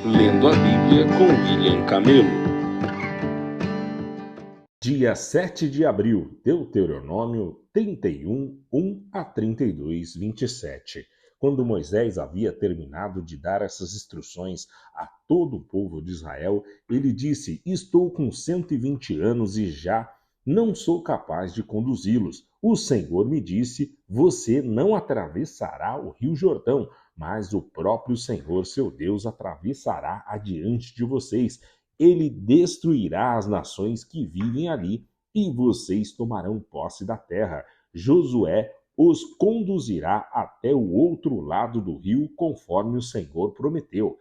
Lendo a Bíblia com William Camelo. Dia 7 de abril, Deuteronômio 31, 1 a 32, 27. Quando Moisés havia terminado de dar essas instruções a todo o povo de Israel, ele disse: Estou com 120 anos e já não sou capaz de conduzi-los. O Senhor me disse: Você não atravessará o rio Jordão, mas o próprio Senhor, seu Deus, atravessará adiante de vocês. Ele destruirá as nações que vivem ali e vocês tomarão posse da terra. Josué os conduzirá até o outro lado do rio, conforme o Senhor prometeu.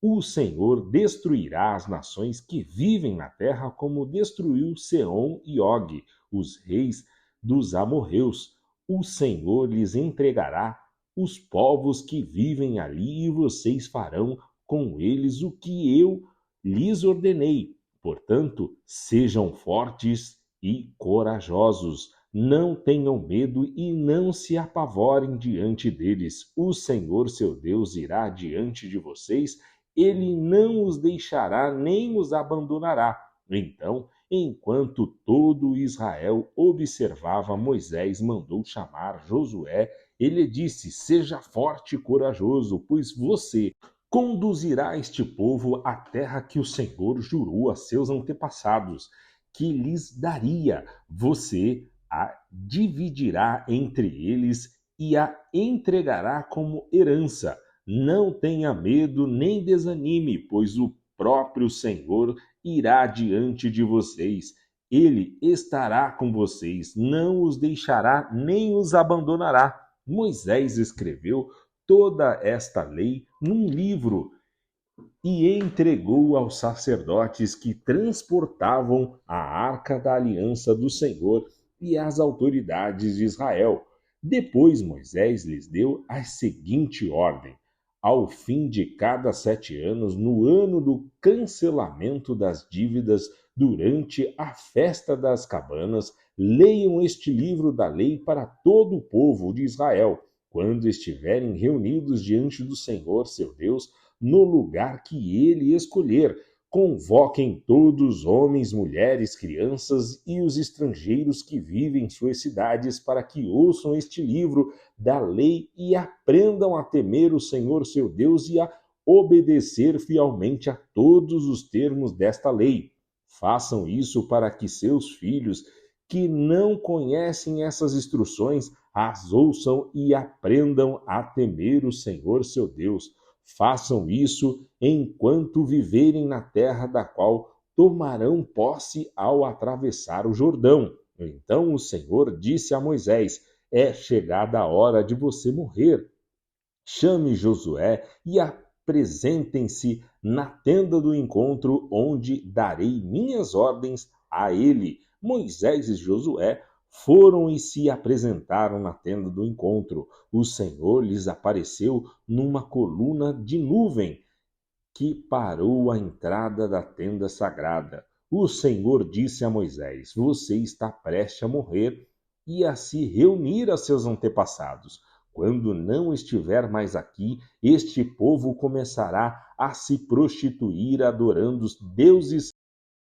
O Senhor destruirá as nações que vivem na terra, como destruiu Sehom e Og, os reis dos amorreus. O Senhor lhes entregará os povos que vivem ali e vocês farão com eles o que eu lhes ordenei. Portanto, sejam fortes e corajosos. Não tenham medo e não se apavorem diante deles. O Senhor, seu Deus, irá diante de vocês. Ele não os deixará nem os abandonará. Então, enquanto todo Israel observava, Moisés mandou chamar Josué. Ele disse: Seja forte e corajoso, pois você conduzirá este povo à terra que o Senhor jurou a seus antepassados, que lhes daria. Você a dividirá entre eles e a entregará como herança. Não tenha medo nem desanime, pois o próprio Senhor irá diante de vocês. Ele estará com vocês, não os deixará nem os abandonará. Moisés escreveu toda esta lei num livro e entregou aos sacerdotes que transportavam a arca da aliança do Senhor e às autoridades de Israel. Depois Moisés lhes deu a seguinte ordem: ao fim de cada 7 anos, no ano do cancelamento das dívidas, durante a festa das cabanas, leiam este livro da lei para todo o povo de Israel, quando estiverem reunidos diante do Senhor, seu Deus, no lugar que ele escolher. Convoquem todos, homens, mulheres, crianças e os estrangeiros que vivem em suas cidades, para que ouçam este livro da lei e aprendam a temer o Senhor, seu Deus, e a obedecer fielmente a todos os termos desta lei. Façam isso para que seus filhos, que não conhecem essas instruções, as ouçam e aprendam a temer o Senhor, seu Deus. Façam isso enquanto viverem na terra da qual tomarão posse ao atravessar o Jordão. Então o Senhor disse a Moisés: É chegada a hora de você morrer. Chame Josué e apresentem-se na tenda do encontro, onde darei minhas ordens a ele. Moisés e Josué foram e se apresentaram na tenda do encontro. O Senhor lhes apareceu numa coluna de nuvem que parou à entrada da tenda sagrada. O Senhor disse a Moisés: Você está prestes a morrer e a se reunir a seus antepassados. Quando não estiver mais aqui, este povo começará a se prostituir adorando os deuses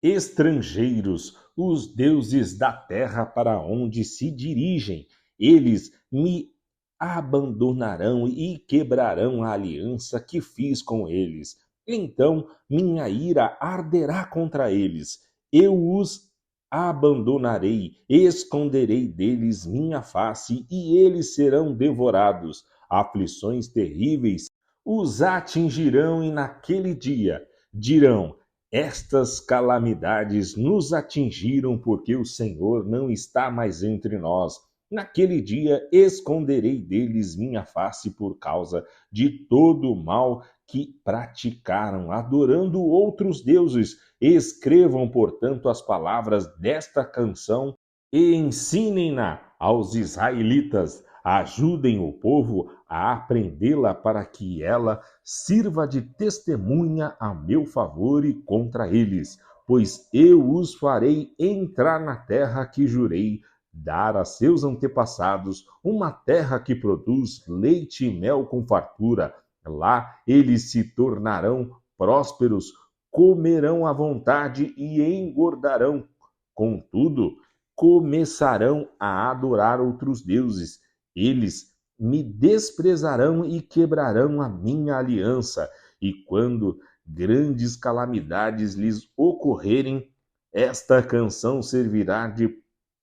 estrangeiros, os deuses da terra para onde se dirigem. Eles me abandonarão e quebrarão a aliança que fiz com eles. Então minha ira arderá contra eles. Eu os abandonarei, esconderei deles minha face e eles serão devorados. Aflições terríveis os atingirão e naquele dia dirão: Estas calamidades nos atingiram porque o Senhor não está mais entre nós. Naquele dia esconderei deles minha face por causa de todo o mal que praticaram, adorando outros deuses. Escrevam, portanto, as palavras desta canção e ensinem-na aos israelitas. Ajudem o povo a aprendê-la para que ela sirva de testemunha a meu favor e contra eles, pois eu os farei entrar na terra que jurei dar a seus antepassados, uma terra que produz leite e mel com fartura. Lá eles se tornarão prósperos, comerão à vontade e engordarão. Contudo, começarão a adorar outros deuses. Eles me desprezarão e quebrarão a minha aliança. E quando grandes calamidades lhes ocorrerem, esta canção servirá de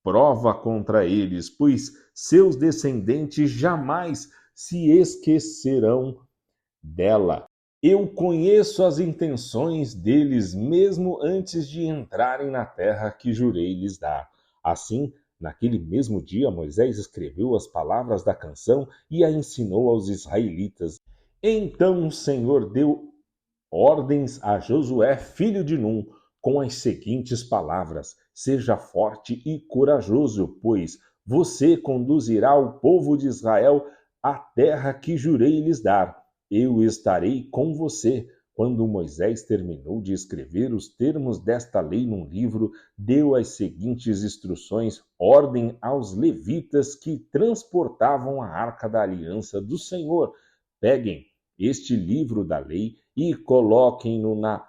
prova contra eles, pois seus descendentes jamais se esquecerão dela. Eu conheço as intenções deles mesmo antes de entrarem na terra que jurei lhes dar. Assim, naquele mesmo dia, Moisés escreveu as palavras da canção e a ensinou aos israelitas. Então o Senhor deu ordens a Josué, filho de Num, com as seguintes palavras: seja forte e corajoso, pois você conduzirá o povo de Israel à terra que jurei lhes dar. Eu estarei com você. Quando Moisés terminou de escrever os termos desta lei num livro, deu as seguintes instruções, ordem aos levitas que transportavam a arca da aliança do Senhor: peguem este livro da lei e coloquem-no na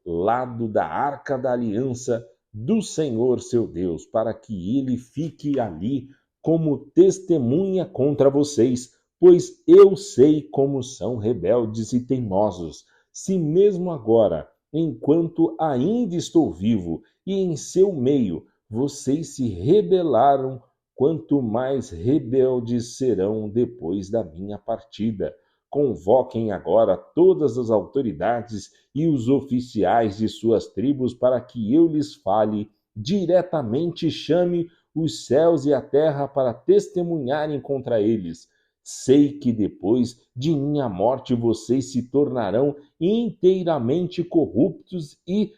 lado da arca da aliança do Senhor seu Deus, para que ele fique ali como testemunha contra vocês, pois eu sei como são rebeldes e teimosos. Se mesmo agora, enquanto ainda estou vivo e em seu meio, vocês se rebelaram, quanto mais rebeldes serão depois da minha partida. Convoquem agora todas as autoridades e os oficiais de suas tribos para que eu lhes fale diretamente e chame os céus e a terra para testemunharem contra eles. Sei que depois de minha morte vocês se tornarão inteiramente corruptos e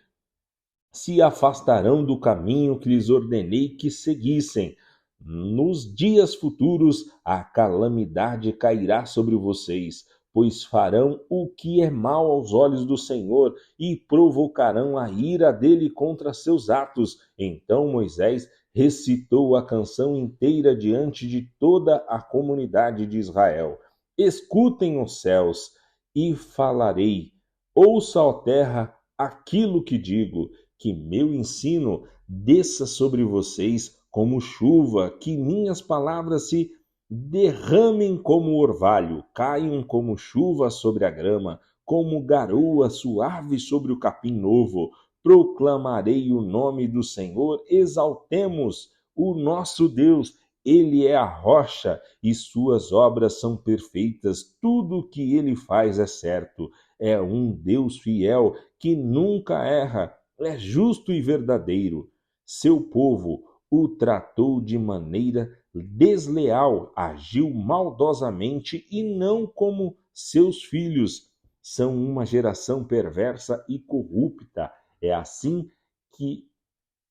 se afastarão do caminho que lhes ordenei que seguissem. Nos dias futuros, a calamidade cairá sobre vocês, pois farão o que é mal aos olhos do Senhor e provocarão a ira dele contra seus atos. Então Moisés recitou a canção inteira diante de toda a comunidade de Israel. Escutem os céus e falarei. Ouça, ó terra, aquilo que digo, que meu ensino desça sobre vocês como chuva, que minhas palavras se derramem como orvalho, caiam como chuva sobre a grama, como garoa suave sobre o capim novo. Proclamarei o nome do Senhor, exaltemos o nosso Deus. Ele é a rocha e suas obras são perfeitas. Tudo o que ele faz é certo. É um Deus fiel que nunca erra. É justo e verdadeiro. Seu povo o tratou de maneira desleal, agiu maldosamente e não como seus filhos. São uma geração perversa e corrupta. É assim que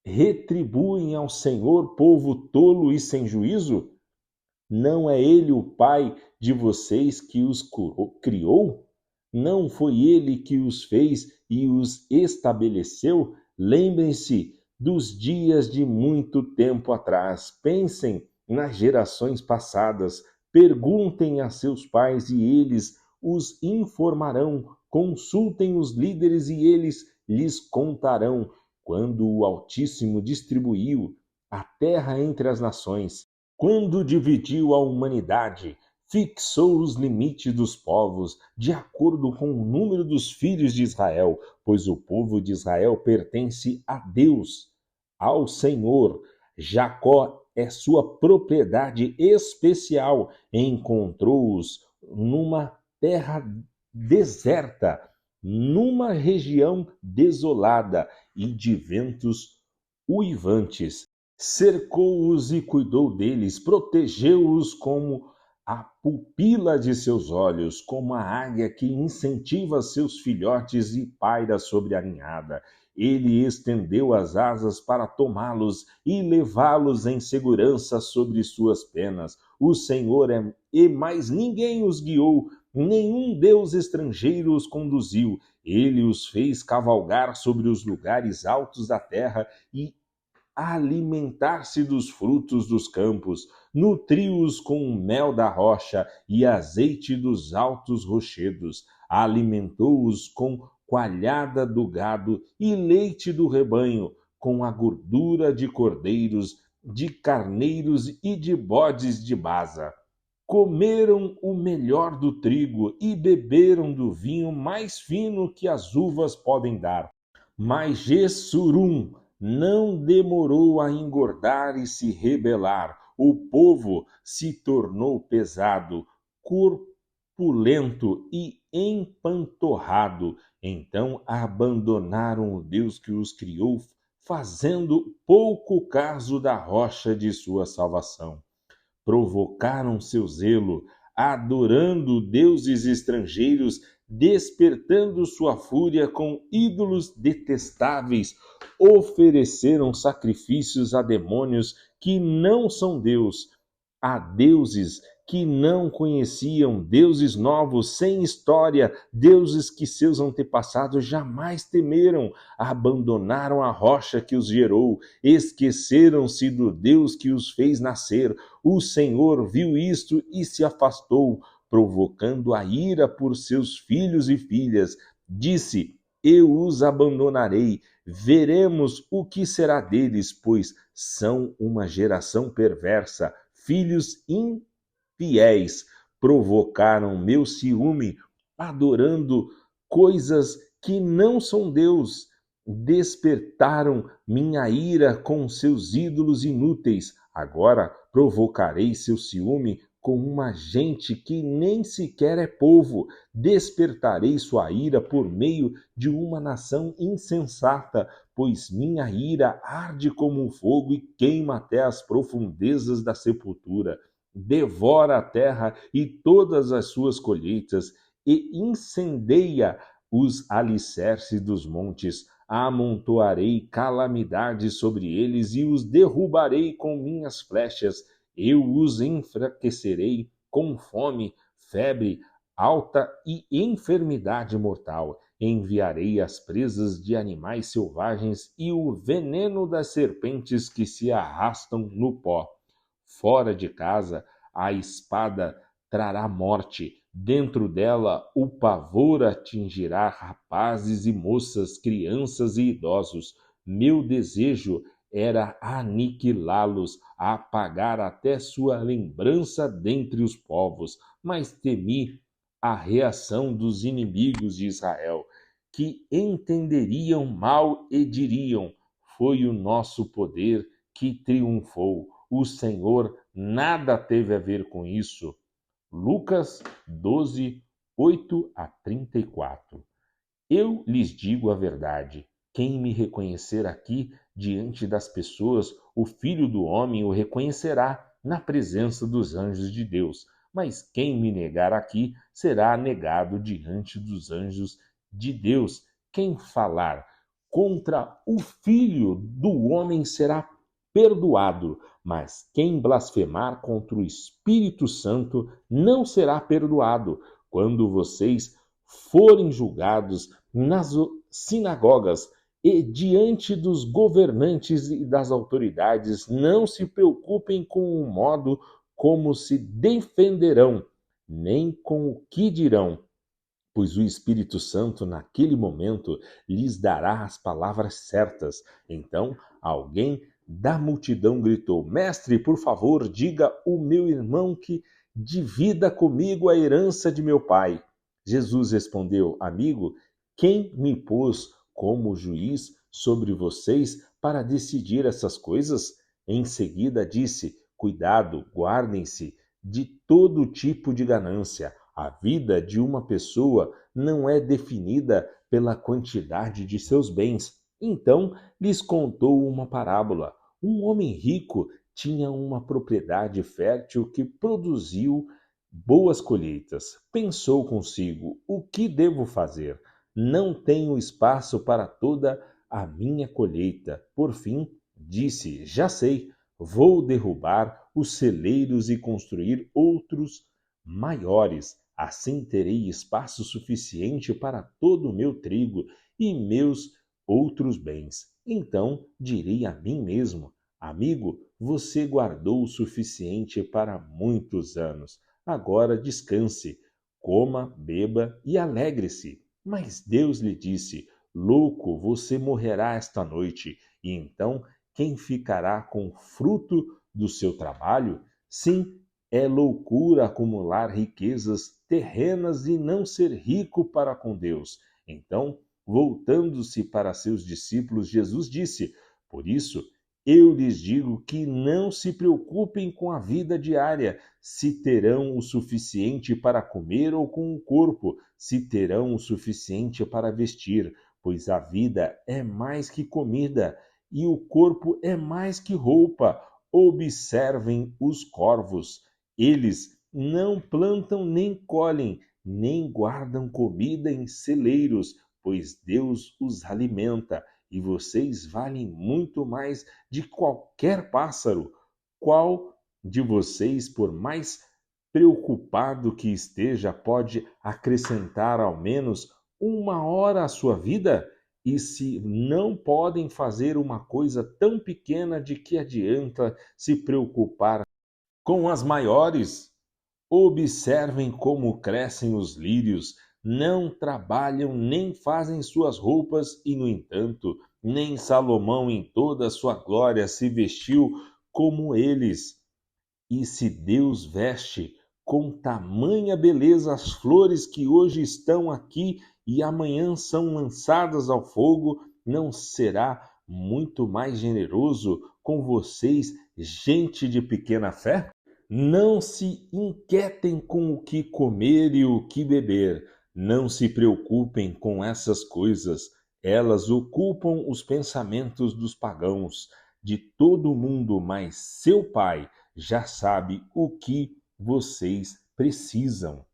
retribuem ao Senhor, povo tolo e sem juízo? Não é ele o pai de vocês que os criou? Não foi ele que os fez e os estabeleceu? Lembrem-se dos dias de muito tempo atrás. Pensem nas gerações passadas. Perguntem a seus pais e eles os informarão. Consultem os líderes e eles lhes contarão. Quando o Altíssimo distribuiu a terra entre as nações, quando dividiu a humanidade, fixou os limites dos povos de acordo com o número dos filhos de Israel, pois o povo de Israel pertence a Deus, ao Senhor. Jacó é sua propriedade especial. Encontrou-os numa terra deserta, numa região desolada e de ventos uivantes. Cercou-os e cuidou deles, protegeu-os como a pupila de seus olhos, como a águia que incentiva seus filhotes e paira sobre a ninhada. Ele estendeu as asas para tomá-los e levá-los em segurança sobre suas penas. O Senhor e mais ninguém os guiou, nenhum deus estrangeiro os conduziu. Ele os fez cavalgar sobre os lugares altos da terra e alimentar-se dos frutos dos campos, nutriu-os com o mel da rocha e azeite dos altos rochedos, alimentou-os com coalhada do gado e leite do rebanho, com a gordura de cordeiros, de carneiros e de bodes de Basa. Comeram o melhor do trigo e beberam do vinho mais fino que as uvas podem dar. Mas Gessurum não demorou a engordar e se rebelar. O povo se tornou pesado, corpulento e empanturrado. Então abandonaram o Deus que os criou, fazendo pouco caso da rocha de sua salvação. Provocaram seu zelo, adorando deuses estrangeiros, despertando sua fúria com ídolos detestáveis, ofereceram sacrifícios a demônios que não são Deus, a deuses que não conheciam, deuses novos, sem história, deuses que seus antepassados jamais temeram, abandonaram a rocha que os gerou, esqueceram-se do Deus que os fez nascer. O Senhor viu isto e se afastou, provocando a ira por seus filhos e filhas. Disse: eu os abandonarei, veremos o que será deles, pois são uma geração perversa, filhos infiéis. Provocaram meu ciúme, adorando coisas que não são Deus. Despertaram minha ira com seus ídolos inúteis. Agora provocarei seu ciúme com uma gente que nem sequer é povo. Despertarei sua ira por meio de uma nação insensata, pois minha ira arde como um fogo e queima até as profundezas da sepultura. Devora a terra e todas as suas colheitas, e incendeia os alicerces dos montes. Amontoarei calamidades sobre eles e os derrubarei com minhas flechas. Eu os enfraquecerei com fome, febre alta e enfermidade mortal. Enviarei as presas de animais selvagens e o veneno das serpentes que se arrastam no pó. Fora de casa, a espada trará morte. Dentro dela, o pavor atingirá rapazes e moças, crianças e idosos. Meu desejo era aniquilá-los, apagar até sua lembrança dentre os povos, mas temi a reação dos inimigos de Israel, que entenderiam mal e diriam: foi o nosso poder que triunfou. O Senhor nada teve a ver com isso. Lucas 12, 8-34. Eu lhes digo a verdade: quem me reconhecer aqui diante das pessoas, o Filho do Homem o reconhecerá na presença dos anjos de Deus. Mas quem me negar aqui será negado diante dos anjos de Deus. Quem falar contra o Filho do Homem será perdoado, mas quem blasfemar contra o Espírito Santo não será perdoado. Quando vocês forem julgados nas sinagogas e diante dos governantes e das autoridades, não se preocupem com o modo como se defenderão, nem com o que dirão, pois o Espírito Santo, naquele momento, lhes dará as palavras certas. Então, alguém da multidão gritou: Mestre, por favor, diga ao meu irmão que divida comigo a herança de meu pai. Jesus respondeu: Amigo, quem me pôs como juiz sobre vocês para decidir essas coisas? Em seguida disse: Cuidado, guardem-se de todo tipo de ganância. A vida de uma pessoa não é definida pela quantidade de seus bens. Então lhes contou uma parábola. Um homem rico tinha uma propriedade fértil que produziu boas colheitas. Pensou consigo: o que devo fazer? Não tenho espaço para toda a minha colheita. Por fim, disse: já sei, vou derrubar os celeiros e construir outros maiores. Assim terei espaço suficiente para todo o meu trigo e meus outros bens. Então direi a mim mesmo: amigo, você guardou o suficiente para muitos anos. Agora descanse, coma, beba e alegre-se. Mas Deus lhe disse: louco, você morrerá esta noite, e então quem ficará com o fruto do seu trabalho? Sim, é loucura acumular riquezas terrenas e não ser rico para com Deus. Então, voltando-se para seus discípulos, Jesus disse: por isso, eu lhes digo que não se preocupem com a vida diária, se terão o suficiente para comer ou com o corpo, se terão o suficiente para vestir, pois a vida é mais que comida e o corpo é mais que roupa. Observem os corvos. Eles não plantam nem colhem, nem guardam comida em celeiros, pois Deus os alimenta, e vocês valem muito mais de qualquer pássaro. Qual de vocês, por mais preocupado que esteja, pode acrescentar ao menos uma hora à sua vida? E se não podem fazer uma coisa tão pequena, de que adianta se preocupar com as maiores? Observem como crescem os lírios, não trabalham nem fazem suas roupas, e, no entanto, nem Salomão em toda a sua glória se vestiu como eles. E se Deus veste com tamanha beleza as flores que hoje estão aqui e amanhã são lançadas ao fogo, não será muito mais generoso com vocês, gente de pequena fé? Não se inquietem com o que comer e o que beber. Não se preocupem com essas coisas. Elas ocupam os pensamentos dos pagãos de todo o mundo, mas seu Pai já sabe o que vocês precisam.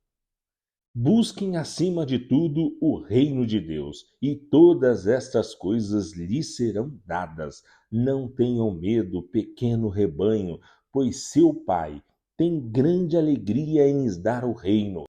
Busquem acima de tudo o reino de Deus, e todas estas coisas lhes serão dadas. Não tenham medo, pequeno rebanho, pois seu Pai tem grande alegria em lhes dar o reino.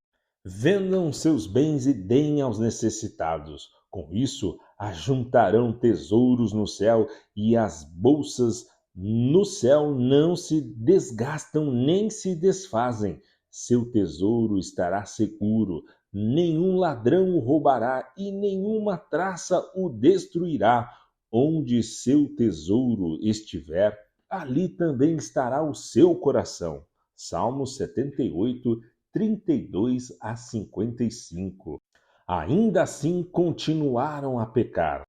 Vendam seus bens e deem aos necessitados. Com isso, ajuntarão tesouros no céu, e as bolsas no céu não se desgastam nem se desfazem. Seu tesouro estará seguro, nenhum ladrão o roubará e nenhuma traça o destruirá. Onde seu tesouro estiver, ali também estará o seu coração. Salmos 78, 32 a 55. Ainda assim continuaram a pecar.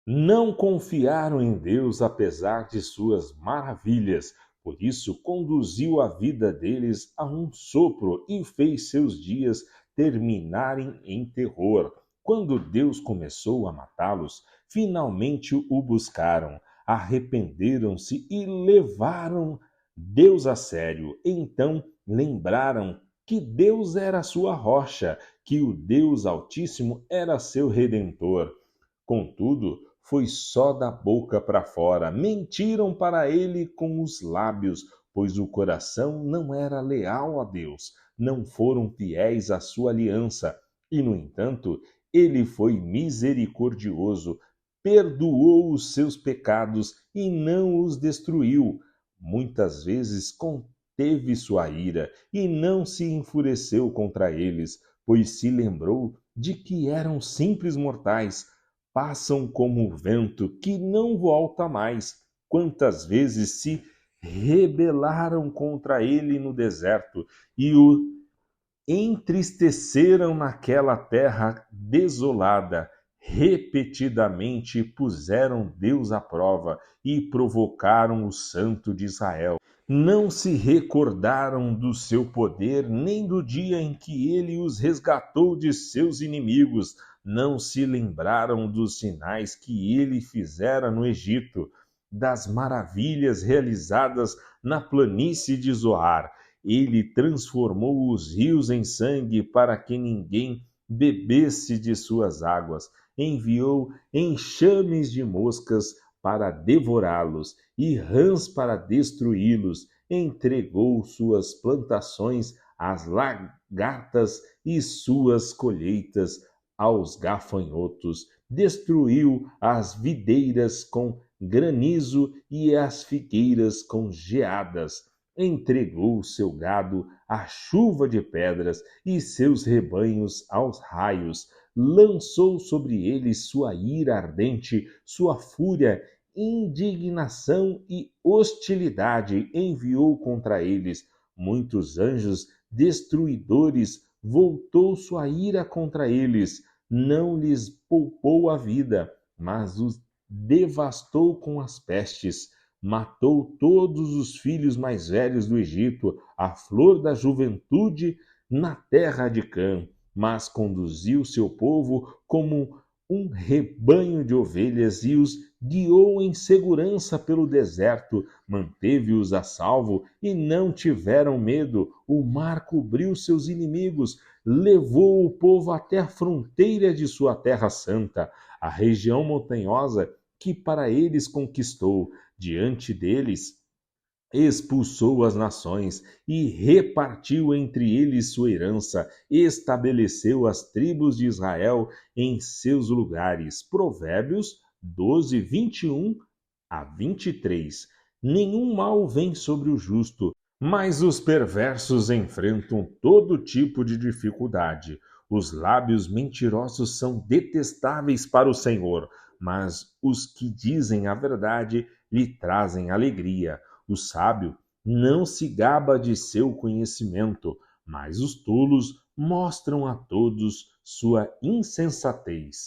Não confiaram em Deus apesar de suas maravilhas. Por isso conduziu a vida deles a um sopro e fez seus dias terminarem em terror. Quando Deus começou a matá-los, finalmente o buscaram, arrependeram-se e levaram Deus a sério. Então lembraram que Deus era sua rocha, que o Deus Altíssimo era seu redentor. Contudo, foi só da boca para fora. Mentiram para ele com os lábios, pois o coração não era leal a Deus. Não foram fiéis à sua aliança. E, no entanto, ele foi misericordioso, perdoou os seus pecados e não os destruiu. Muitas vezes conteve sua ira e não se enfureceu contra eles, pois se lembrou de que eram simples mortais. Passam como o vento que não volta mais. Quantas vezes se rebelaram contra ele no deserto e o entristeceram naquela terra desolada. Repetidamente puseram Deus à prova e provocaram o Santo de Israel. Não se recordaram do seu poder, nem do dia em que ele os resgatou de seus inimigos. Não se lembraram dos sinais que ele fizera no Egito, das maravilhas realizadas na planície de Zoar. Ele transformou os rios em sangue para que ninguém bebesse de suas águas. Enviou enxames de moscas para devorá-los e rãs para destruí-los. Entregou suas plantações às lagartas e suas colheitas aos gafanhotos. Destruiu as videiras com granizo e as figueiras com geadas. Entregou seu gado à chuva de pedras e seus rebanhos aos raios. lançou sobre eles sua ira ardente, sua fúria, indignação e hostilidade enviou contra eles. Muitos anjos destruidores voltou sua ira contra eles, não lhes poupou a vida, mas os devastou com as pestes. Matou todos os filhos mais velhos do Egito, a flor da juventude na terra de Cã, mas conduziu seu povo como um rebanho de ovelhas e os guiou em segurança pelo deserto, manteve-os a salvo e não tiveram medo. O mar cobriu seus inimigos, levou o povo até a fronteira de sua terra santa, a região montanhosa que para eles conquistou. Diante deles expulsou as nações e repartiu entre eles sua herança, estabeleceu as tribos de Israel em seus lugares. Provérbios 12, 21 a 23. Nenhum mal vem sobre o justo, mas os perversos enfrentam todo tipo de dificuldade. Os lábios mentirosos são detestáveis para o Senhor, mas os que dizem a verdade lhe trazem alegria. O sábio não se gaba de seu conhecimento, mas os tolos mostram a todos sua insensatez.